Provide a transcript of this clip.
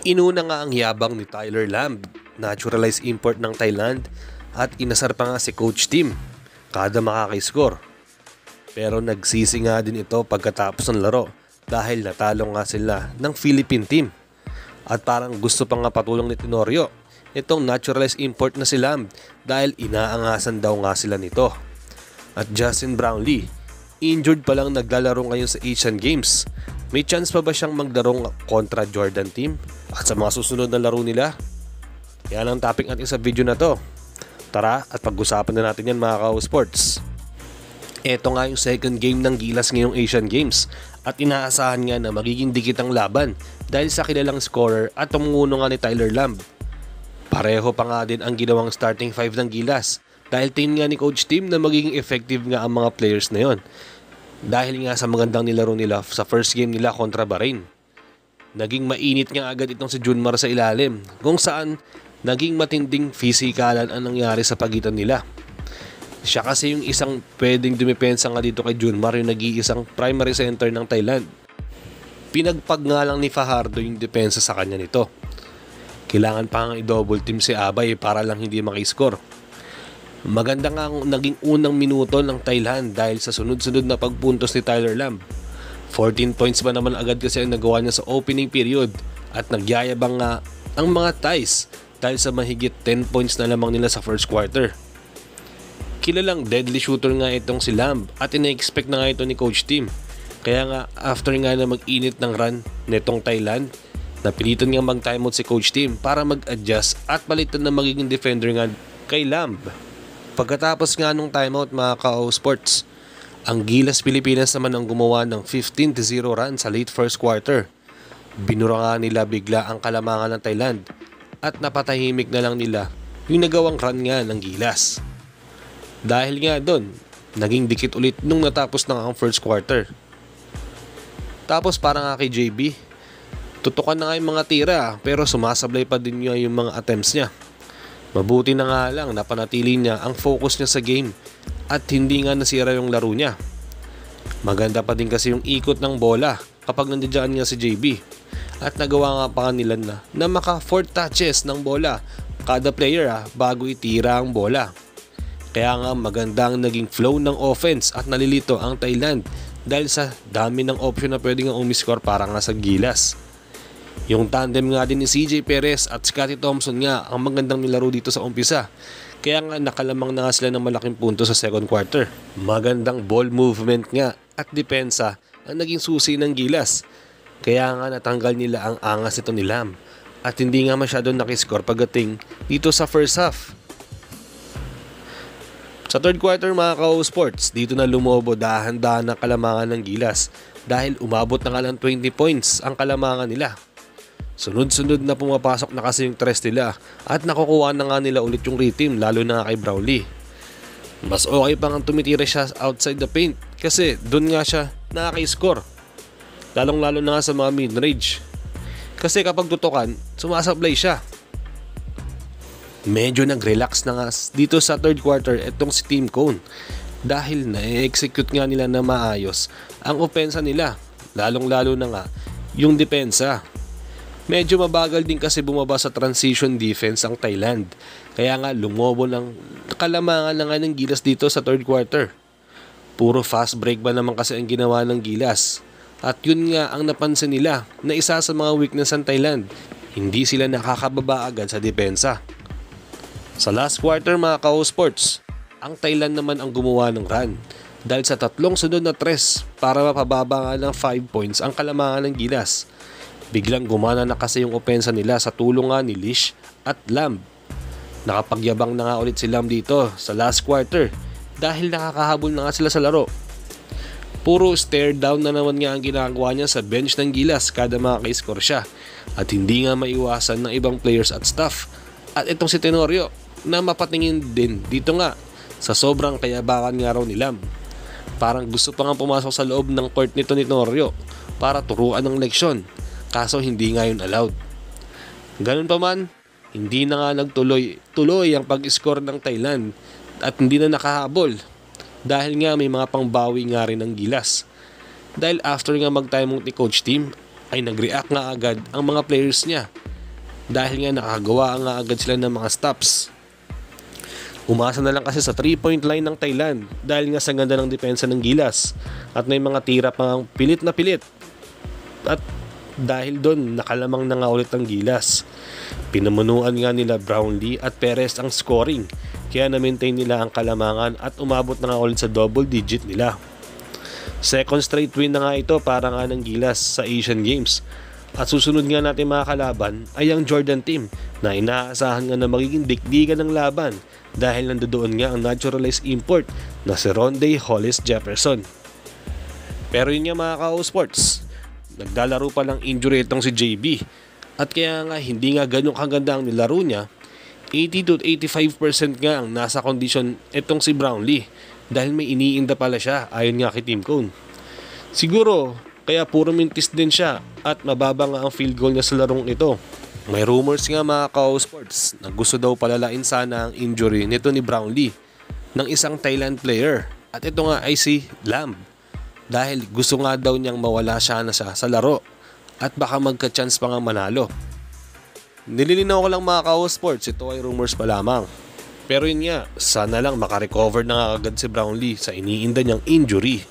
Inuna nga ang yabang ni Tyler Lamb, naturalized import ng Thailand, at inasar pa nga si Coach Tim kada makakiscore. Pero nagsisi nga din ito pagkatapos ng laro dahil natalo nga sila ng Philippine team. At parang gusto pa nga patulong ni Tenorio itong naturalized import na si Lamb dahil inaangasan daw nga sila nito. At Justin Brownlee, injured pa lang naglalaro ngayon sa Asian Games. May chance pa ba siyang maglarong kontra Jordan team at sa mga susunod na laro nila? Yan ang topic natin sa video na to. Tara at pag-usapan na natin yan mga ka-sports. Ito nga yung second game ng Gilas ngayong Asian Games at inaasahan nga na magiging dikit ang laban dahil sa kilalang scorer at tumuno nga ni Tyler Lamb. Pareho pa nga din ang ginawang starting five ng Gilas dahil tingin nga ni Coach Tim na magiging effective nga ang mga players na yon. Dahil nga sa magandang nilaro nila sa first game nila kontra Bahrain. Naging mainit nga agad itong si Junmar sa ilalim kung saan naging matinding fisikalan ang nangyari sa pagitan nila. Siya kasi yung isang pwedeng dumepensa nga dito kay Junmar, yung nag-iisang primary center ng Thailand. Pinagpag nga lang ni Fajardo yung depensa sa kanya nito. Kailangan pa nga i-double team si Abay para lang hindi makiscore. Maganda nga ang naging unang minuto ng Thailand dahil sa sunod-sunod na pagpuntos ni Tyler Lamb. 14 points ba naman agad kasi ang nagawa niya sa opening period at nagyayabang nga ang mga Thais dahil sa mahigit 10 points na lamang nila sa first quarter. Kilalang deadly shooter nga itong si Lamb at ina-expect na nga ito ni Coach Tim. Kaya nga after nga na mag-init ng run netong Thailand, napilitan nga mag-timeout si Coach Tim para mag-adjust at palitan na magiging defender nga kay Lamb. Pagkatapos nga nung timeout mga ka-sports, ang Gilas Pilipinas naman ang gumawa ng 15-0 run sa late first quarter. Binura nga nila bigla ang kalamangan ng Thailand at napatahimik na lang nila yung nagawang run nga ng Gilas. Dahil nga doon, naging dikit ulit nung natapos na ang first quarter. Tapos parang nga kay JB, tutukan na nga yung mga tira pero sumasablay pa din niya yung mga attempts niya. Mabuti na nga lang napanatili niya ang focus niya sa game at hindi nga nasira yung laro niya. Maganda pa din kasi yung ikot ng bola kapag nandiyan niya si JB at nagawa nga pa nila na maka 4 touches ng bola kada player bago itira ang bola. Kaya nga maganda ang naging flow ng offense at nalilito ang Thailand dahil sa dami ng option na pwede nga umiscore para nga sa Gilas. Yung tandem nga din ni CJ Perez at Scottie Thompson nga ang magandang nilaro dito sa umpisa. Kaya nga nakalamang na nga sila ng malaking punto sa second quarter. Magandang ball movement nga at depensa ang naging susi ng Gilas. Kaya nga natanggal nila ang angas nito ni Lamb at hindi nga masyadong nakiscore pagdating dito sa first half. Sa third quarter mga ka-sports, dito na lumobo dahan-dahan ang kalamangan ng Gilas dahil umabot na nga ng 20 points ang kalamangan nila. Sunod-sunod na pumapasok na kasi yung tres nila at nakukuha na nga nila ulit yung rhythm lalo na kay Brownlee. Mas okay pang ang tumitira siya outside the paint kasi doon nga siya nakaka-score. Lalong-lalo na nga sa mga mid-range. Kasi kapag tutukan, sumasablay siya. Medyo nag-relax na nga dito sa third quarter itong si Team Cone dahil na-execute nga nila na maayos ang opensa nila. Lalong-lalo na nga yung depensa. Medyo mabagal din kasi bumaba sa transition defense ang Thailand. Kaya nga lumobo ng kalamangan na nga ng Gilas dito sa third quarter. Puro fast break ba naman kasi ang ginawa ng Gilas. At yun nga ang napansin nila na isa sa mga weakness ng Thailand. Hindi sila nakakababa agad sa depensa. Sa last quarter mga ka-sports, ang Thailand naman ang gumawa ng run. Dahil sa tatlong sunod na tres para mapababa nga ng 5 points ang kalamangan ng Gilas. Biglang gumana na kasi yung opensa nila sa tulong nga ni Lish at Lamb. Nakapagyabang na nga ulit si Lamb dito sa last quarter dahil nakakahabol na nga sila sa laro. Puro stare down na naman nga ang ginagawa niya sa bench ng Gilas kada makaka-score siya at hindi nga maiwasan ng ibang players at staff. At itong si Tenorio na mapatingin din dito nga sa sobrang kayabangan nga raw ni Lamb. Parang gusto pa nga pumasok sa loob ng court nito ni Tenorio para turuan ng leksyon. Kaso hindi nga yun allowed. Ganun pa man, hindi na nga nagtuloy ang pag-score ng Thailand at hindi na nakahabol dahil nga may mga pangbawi nga rin ng Gilas. Dahil after nga mag-timeout ni Coach Tim ay nag-react nga agad ang mga players niya dahil nga nakagawa nga agad sila ng mga stops. Umasa na lang kasi sa 3-point line ng Thailand dahil nga sa ganda ng depensa ng Gilas at may mga tira pang pilit na pilit. At dahil doon nakalamang na nga ulit ang Gilas. Pinamunuan nga nila Brownlee at Perez ang scoring, kaya na-maintain nila ang kalamangan at umabot na nga ulit sa double digit nila. Second straight win na nga ito para nga ng Gilas sa Asian Games. At susunod nga natin mga kalaban ay ang Jordan team na inaasahan nga na magiging dikdikan ng laban dahil nandoon nga ang naturalized import na si Rondae Hollis Jefferson. Pero yun nga mga ka-O-Sports, naglalaro pa lang injury itong si JB at kaya nga hindi nga ganun kaganda ang nilaro niya. 80-85% nga ang nasa kondisyon itong si Brownlee dahil may iniinda pala siya ayon nga kay Team Cone. Siguro kaya puro mintis din siya at mababa nga ang field goal niya sa larong ito. May rumors nga mga ka-O-Sports na gusto daw palalain sana ang injury nito ni Brownlee ng isang Thailand player at ito nga ay si Lamb dahil gusto nga daw niyang mawala siya sa laro at baka magka-chance pa nga manalo. Nililinaw ko lang mga ka-O-Sports, ito ay rumors pa lamang. Pero yun nga, sana lang makarecover na nga agad si Brownlee sa iniinda niyang injury.